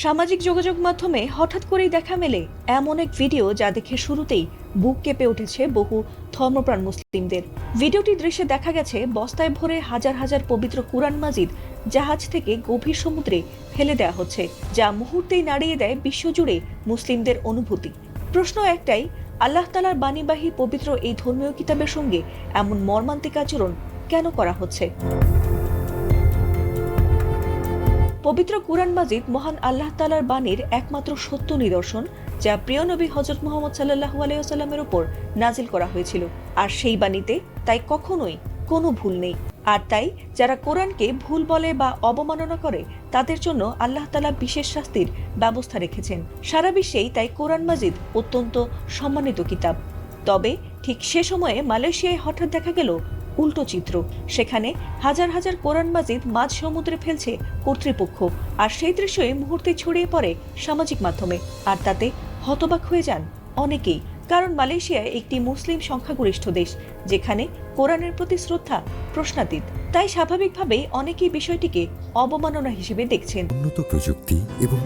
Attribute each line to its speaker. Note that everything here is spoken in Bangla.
Speaker 1: সামাজিক যোগাযোগ মাধ্যমে হঠাৎ করেই দেখা মেলে এমন এক ভিডিও যা দেখে শুরুতেই বুক কেঁপে উঠেছে বহু ধর্মপ্রাণ মুসলিমদের। ভিডিওটি দৃশ্যে দেখা গেছে বস্তায় ভরে হাজার হাজার পবিত্র কুরআন মাজিদ জাহাজ থেকে গভীর সমুদ্রে ফেলে দেওয়া হচ্ছে, যা মুহূর্তেই নাড়িয়ে দেয় বিশ্বজুড়ে মুসলিমদের অনুভূতি। প্রশ্ন একটাই, আল্লাহ তাআলার বাণীবাহী পবিত্র এই ধর্মীয় কিতাবের সঙ্গে এমন মর্মান্তিক আচরণ কেন করা হচ্ছে? পবিত্র কুরআন মাজিদ মহান আল্লাহ তাআলার বাণীর একমাত্র সত্য নিদর্শন, যা প্রিয় নবী হযরত মুহাম্মদ সাল্লাল্লাহু আলাইহি ওয়াসাল্লামের উপর নাজিল করা হয়েছিল। আর সেই বাণীতে তাই কখনোই কোনো ভুল নেই। আর তাই যারা কোরআনকে ভুল বলে বা অবমাননা করে তাদের জন্য আল্লাহ তাআলা বিশেষ শাস্তির ব্যবস্থা রেখেছেন। সারা বিশ্বেই তাই কোরআন মাজিদ অত্যন্ত সম্মানিত কিতাব। তবে ঠিক সে সময়ে মালয়েশিয়ায় হঠাৎ দেখা গেল উল্টো চিত্র। সেখানে হাজার হাজার কোরআন মাজিদ মাঝ সমুদ্রে ফেলছে কর্তৃপক্ষ। আর সেই দৃশ্যই মুহূর্তে ছড়িয়ে পড়ে সামাজিক মাধ্যমে। আর তাতে হতবাক হয়ে যান অনেকেই, কারণ মালয়েশিয়া একটি মুসলিম সংখ্যাগরিষ্ঠ দেশ, যেখানে কোরআনের প্রতি শ্রদ্ধা প্রশ্নাতীত। তাই স্বাভাবিকভাবেই অনেকেই বিষয়টিকে অবমাননা হিসেবে দেখছেন।
Speaker 2: উন্নত প্রযুক্তি এবং